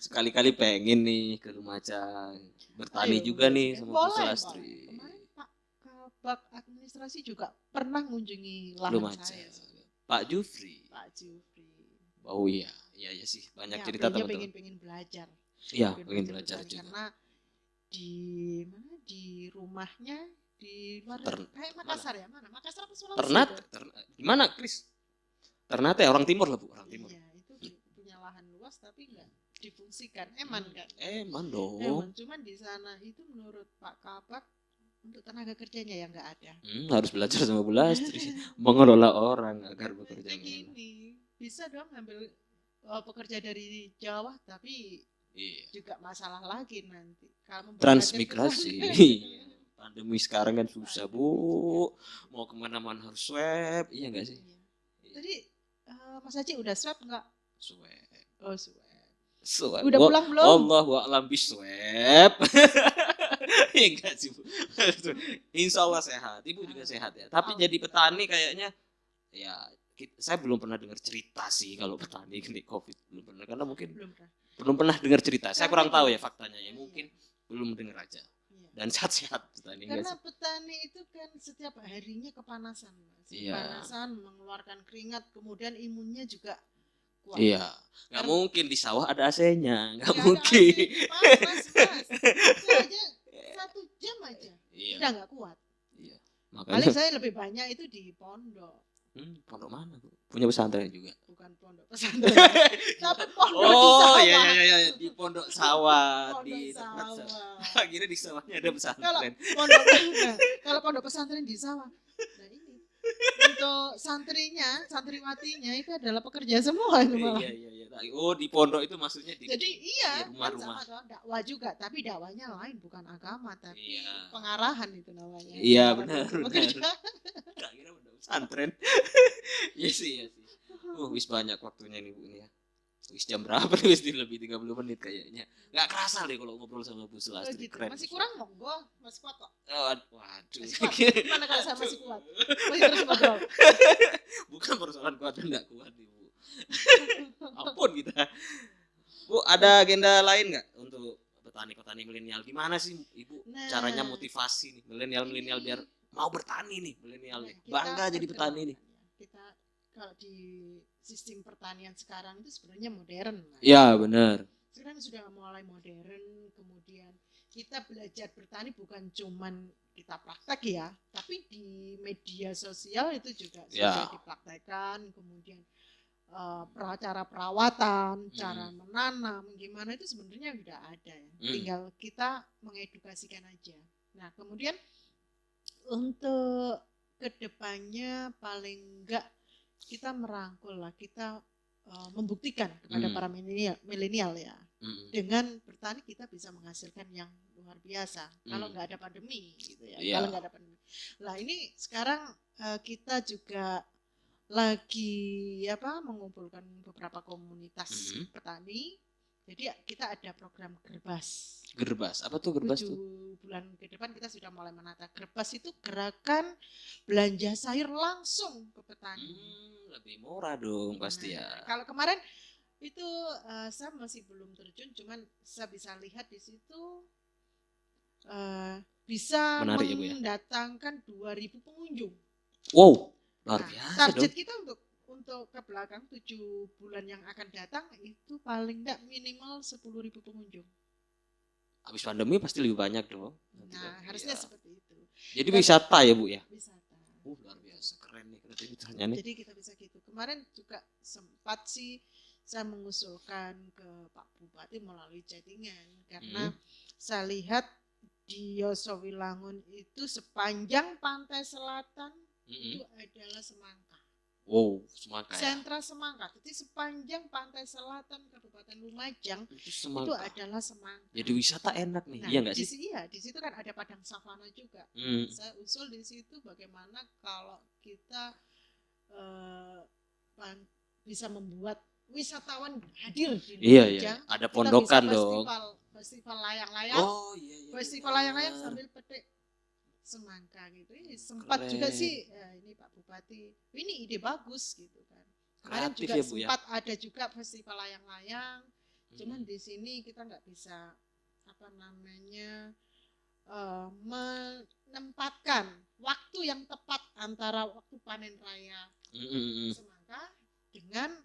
Sekali-kali pengen nih ke Lumajang. Bertani juga nih sama Bu Sulastri. Kemarin Pak Kabak Administrasi juga pernah mengunjungi lahan Lumajang. saya. Pak Jufri. Oh iya sih, banyak ya, cerita teman-teman. Pengen belajar. Iya, pengen belajar juga. Karena di rumahnya di luar kayak Makassar ya, mana? Makassar apa Sulawesi? Ternate. Gimana, Kris? Ternate orang timur lah, Bu, orang timur. Iya, itu punya lahan luas tapi enggak difungsikan. Eman kan? Eman dong. Eman, cuman di sana itu menurut Pak Kabak untuk tenaga kerjanya yang enggak ada. Harus belajar sama Bu Lastri mengelola orang agar bekerja. Gini, bisa dong ambil pekerja dari Jawa tapi juga masalah lagi nanti. Transmigrasi. Pandemi sekarang kan susah Bu, mau kemana-mana harus swab, iya nggak sih? Jadi Mas Haji udah swab nggak? Swab. Oh swab. Udah pulang belum? Allahu a'lam biswab. Iya enggak sih Bu. Insya Allah sehat, Ibu juga sehat ya. Tapi jadi petani kayaknya ya saya belum pernah dengar cerita sih kalau petani kena COVID, belum pernah, karena mungkin belum pernah dengar cerita. Saya kurang tahu ya faktanya ya, mungkin belum dengar aja. Dan sehat-sehat petani. Karena petani itu kan setiap harinya kepanasan, Mas. Kepanasan, mengeluarkan keringat, kemudian imunnya juga kuat. Iya, nggak mungkin di sawah ada AC-nya, nggak mungkin. Panas, Mas. Itu aja 1 jam aja, udah nggak kuat. Iya. Makanya paling saya lebih banyak itu di pondok. Pondok mana Bu? Punya pesantren juga? Bukan pondok pesantren. Tapi pondok di sawah. Oh iya di pondok sawah. Di sawah. Akhirnya di sawahnya ada pesantren. Kalau pondok pesantren di sawah. Nah ini untuk santriwatinya itu adalah pekerja semua itu malah. Iya. Oh di pondok itu maksudnya di rumah-rumah. Kan dakwah juga, tapi dakwahnya lain, bukan agama, tapi pengarahan itu namanya. Iya benar. Tak kira pondok pesantren. Iya sih. Wis banyak waktunya nih Bu ya. Wis jam berapa nih? Wis lebih 30 menit kayaknya. Nggak kerasa deh kalau ngobrol sama Bu Sulastri. Gitu. Masih kurang monggo, masih kuat kok. Waduh. Gimana kalau saya masih kuat? Masih terus ngobrol. Bukan persoalan kuat dan nggak kuat nih Bu. Ampun kita. Bu, ada agenda lain nggak untuk petani milenial? Gimana sih Ibu caranya motivasi nih milenial biar mau bertani nih milenial nih, bangga jadi petani nih? Kita kalau di sistem pertanian sekarang itu sebenarnya modern. Iya benar. Sekarang sudah mulai modern, kemudian kita belajar bertani bukan cuman kita praktek ya, tapi di media sosial itu juga sudah dipraktekkan, kemudian cara perawatan, cara menanam, gimana itu sebenarnya sudah ada ya. Tinggal kita mengedukasikan aja. Nah, kemudian untuk kedepannya paling enggak kita merangkul lah, kita membuktikan kepada para milenial ya, dengan bertani kita bisa menghasilkan yang luar biasa. Kalau nggak ada pandemi, gitu ya. Kalau nggak ada pandemi. Nah ini sekarang kita juga lagi mengumpulkan beberapa komunitas petani. Jadi kita ada program Gerbas. Gerbas, apa tuh Gerbas tuh? 7 bulan ke depan kita sudah mulai menata. Gerbas itu gerakan belanja sayur langsung ke petani. Lebih murah dong pasti ya. Kalau kemarin itu saya masih belum terjun, cuman saya bisa lihat di situ bisa menarik, mendatangkan 2.000 pengunjung. Wow, luar biasa target dong. Kita untuk ke belakang 7 bulan yang akan datang itu paling enggak minimal 10.000 pengunjung. Habis pandemi pasti lebih banyak dong. Nah, harusnya seperti itu. Jadi wisata ya Bu ya? Wisata. Luar biasa, keren nih kreativitasnya nih. Jadi kita bisa gitu. Kemarin juga sempat sih saya mengusulkan ke Pak Bupati melalui chattingan karena saya lihat di Yosowilangun itu sepanjang pantai selatan itu adalah semangka. Wow, semangka ya. Sentra semangka. Jadi sepanjang pantai selatan Kabupaten Lumajang itu adalah semangka. Jadi wisata enak nih, iya nggak sih? Iya, di situ kan ada padang savana juga. Saya usul di situ bagaimana kalau kita bisa membuat wisatawan hadir di Lumajang. Iya. Ada pondokan dong. Festival layang-layang. Oh iya. Festival layang-layang sambil petik semangka gitu. Sempat juga sih ini Pak Bupati, ini ide bagus gitu kan. Kemarin juga ya, sempat ada juga festival layang-layang. Cuman di sini kita nggak bisa menempatkan waktu yang tepat antara waktu panen raya semangka dengan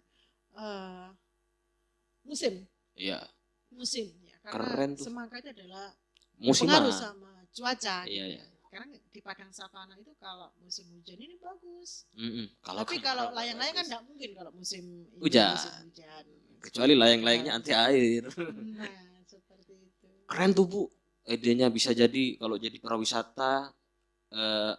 musim. Iya. Musim ya. Karena keren tuh. Semangka itu adalah musiman. Pengaruh sama cuaca. Iya. Karena di padang savana itu kalau musim hujan ini bagus. Tapi kalau layang-layang kan tidak mungkin kalau musim hujan. Kecuali layang-layangnya anti air. Nah, seperti itu. Keren tuh Bu. Idenya bisa jadi kalau jadi pariwisata,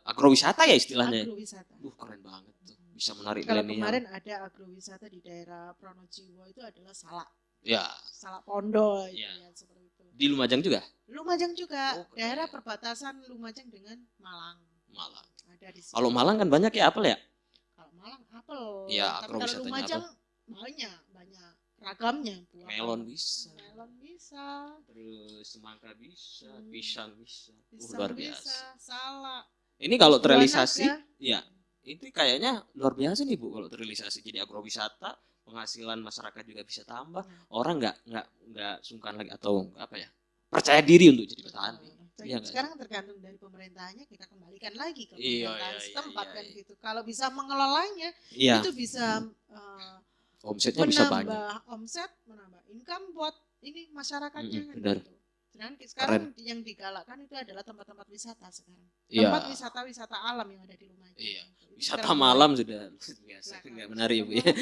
agrowisata ya istilahnya. Agrowisata. Keren banget tuh. Bisa menarik kalau kemarin ada agrowisata di daerah Pronojiwo itu adalah salak. Ya. Salak Pondo itu ya seperti itu. Di Lumajang juga? Lumajang juga. Daerah perbatasan Lumajang dengan Malang. Ada di sini. Kalau Malang kan banyak ya apel ya? Kalau Malang apel. Ya, tapi kalau Lumajang banyak ragamnya. Melon bisa. Terus semangka bisa, pisang bisa. Luar biasa. Salak. Ini kalau terrealisasi, ya itu kayaknya luar biasa nih Bu kalau terrealisasi jadi agrowisata. Penghasilan masyarakat juga bisa tambah, orang nggak sungkan lagi atau percaya diri untuk jadi petani. Sekarang tergantung dari pemerintahnya, kita kembalikan lagi ke pemerintahan setempat kan gitu. Kalau bisa mengelolanya, itu bisa omsetnya bisa banyak. Menambah omset, menambah income buat ini masyarakatnya kan gitu. Dan keren. sekarang yang digalakkan itu adalah tempat-tempat wisata sekarang. Tempat wisata alam yang ada di Lumajang. Iya. Wisata malam sudah biasa, nggak menarik ya Bu ya.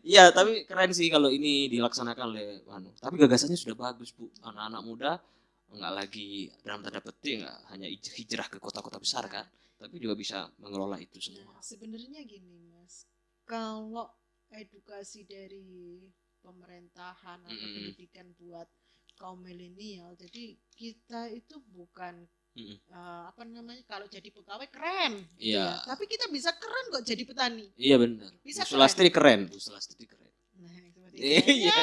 Iya, tapi keren sih kalau ini dilaksanakan oleh Tapi gagasannya sudah bagus Bu. Anak-anak muda nggak lagi dalam tanda petik nggak hanya hijrah ke kota-kota besar kan, tapi juga bisa mengelola itu semua. Sebenarnya gini Mas, kalau edukasi dari pemerintahan atau pendidikan buat kaum milenial, jadi kita itu bukan kalau jadi pegawai keren, iya. Tapi kita bisa keren kok jadi petani. Iya benar. Bu Sulastri keren. Nah, iya.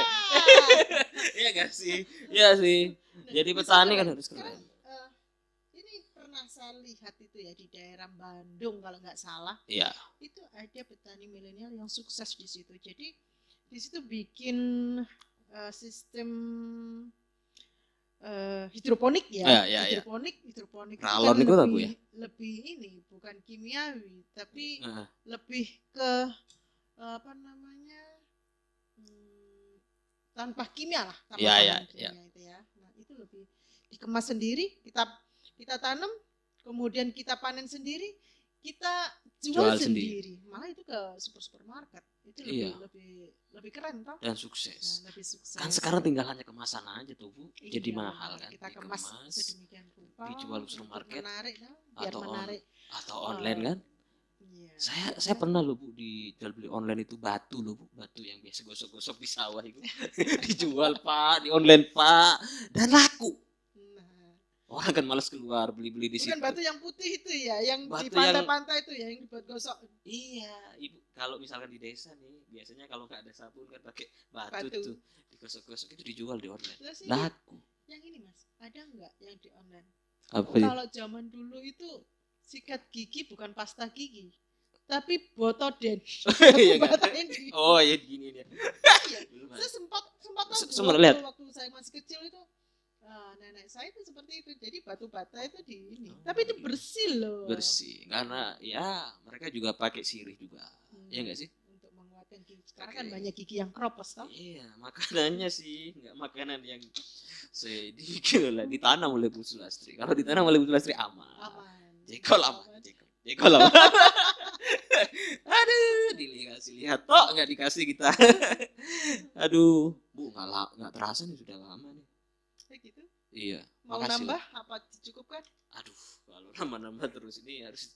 Iya nggak sih? Iya sih. Jadi petani kan harus keren. Ini pernah saya lihat itu ya di daerah Bandung kalau nggak salah. Iya. Itu ada petani milenial yang sukses di situ. Jadi di situ bikin sistem hidroponik ya. Hidroponik Ralon itu kan lebih ini bukan kimiawi tapi lebih ke tanpa kimia lah. Iya. Itu ya. Nah itu lebih dikemas sendiri, kita tanam, kemudian kita panen sendiri, kita jual sendiri. Malah itu ke supermarket itu lebih keren toh. Dan sukses. Lebih sukses. Kan sekarang tinggal hanya kemasan aja tuh Bu. Jadi mahal kan. Kita kemas sedemikian rupa. Dijual di supermarket menarik, biar menarik. Atau online kan? Iya. Saya pernah loh Bu dijual beli online itu batu loh Bu, batu yang biasa gosok-gosok di sawah itu dijual Pak di online Pak dan laku. Nah, Orang kan malas keluar beli-beli di situ. bukan batu yang putih itu ya, yang di Batu yang pantai-pantai itu ya, yang dibuat gosok. iya, Ibu kalau misalkan di desa nih, biasanya kalau nggak ada sabun kan pakai batu Batu. tuh digosok-gosok itu dijual di online. Terus ini, Laku. yang ini Mas, ada nggak yang di online? Apa ya? Kalau zaman dulu itu sikat gigi bukan pasta gigi, tapi botoden. Iya kan? Botoden di- Oh ya gini dia. Iya. Dulu, Saya Mas. sempat Sempat waktu, lihat. waktu saya masih kecil itu, nenek saya itu seperti itu. Jadi batu bata itu di ini, tapi itu bersih loh. Bersih karena ya mereka juga pakai sirih juga. Iya nggak sih? Untuk menguatkan gigi. Sekarang kan Oke. banyak gigi yang kropos toh. Iya, makanannya sih nggak makanan yang sedikit lah ditanam oleh Bu Sulastri. Kalau ditanam oleh Bu Sulastri aman. Aman. Jekol aman, jekol aman. Aduh, dikasih lihat toh nggak dikasih kita. Aduh, Bu nggak terasa nih sudah lama nih. Kayak gitu. Iya. Mau makasih. nambah apa dicukupkan? Aduh, kalau nambah terus ini harus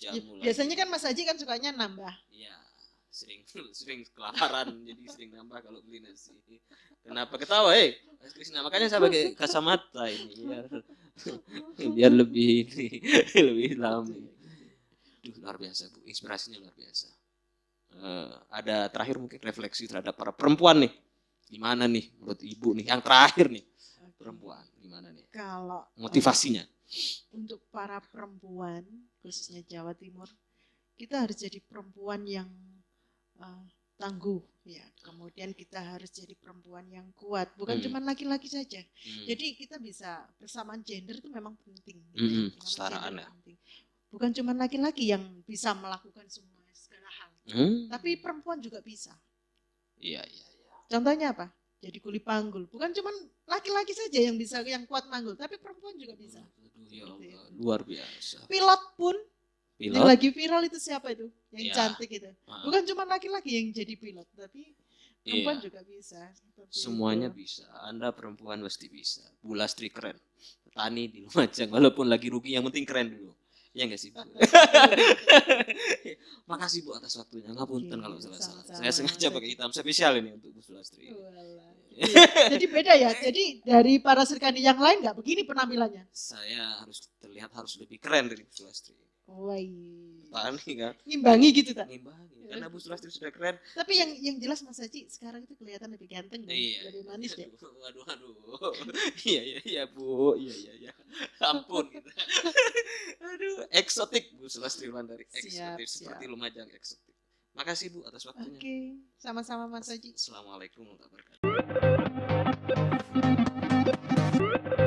Ya, jamu lagi. biasanya kan Mas Haji kan sukanya nambah. Iya, sering kelaparan jadi sering nambah kalau beli nasi. Kenapa ketawa, Mas Krisna? Makanya saya pakai kacamata ini biar lebih ini, lebih lama. Duh, luar biasa Bu, inspirasinya luar biasa. Ada terakhir mungkin refleksi terhadap para perempuan nih. Gimana nih menurut Ibu nih yang terakhir nih perempuan gimana nih? Kalau Motivasinya? untuk para perempuan khususnya Jawa Timur, kita harus jadi perempuan yang tangguh ya. Kemudian kita harus jadi perempuan yang kuat, bukan cuma laki-laki saja. Jadi kita bisa persamaan gender itu memang penting. Gitu ya. Kesetaraan ya. Penting. Bukan cuma laki-laki yang bisa melakukan semua segala hal, tapi perempuan juga bisa. Iya. Contohnya apa? Jadi kuli panggul. Bukan cuma laki-laki saja yang bisa, yang kuat manggul, tapi perempuan juga bisa. Aduh, ya Allah, luar biasa. Pilot pun yang Pilot, lagi viral itu siapa itu? Yang Ya. cantik itu. Bukan cuma laki-laki yang jadi pilot, tapi perempuan iya, juga bisa. Seperti semuanya itu. bisa. Anda perempuan pasti bisa. Bu Lastri keren. Petani di Lumajang, walaupun lagi rugi, yang penting keren dulu. Iya nggak sih Bu? Makasih Bu atas waktunya. Ngapunten Oke, kalau salah-salah. sama-sama. Saya sengaja pakai hitam spesial ini untuk Bu Sulastri. Walah. Iya. Jadi beda ya. Jadi dari para serkandi yang lain nggak begini penampilannya. Saya harus terlihat harus lebih keren dari Bu Sulastri. Woi. Petani kan? Ngimbangi gitu tak? Ngimbangi. Karena Bu Sulastri sudah keren. Tapi yang jelas Mas Haji sekarang itu kelihatan lebih ganteng deh, Iya. lebih manis deh. Waduh. Iya Bu. Iya. Ampun kita. Aduh, eksotik Bu Sulastri Wulandari. Siap, Eksotik seperti siap. Lumajang eksotik. Makasih Bu atas waktunya. Oke, sama-sama Mas Haji. Assalamualaikum warahmatullahi wabarakatuh.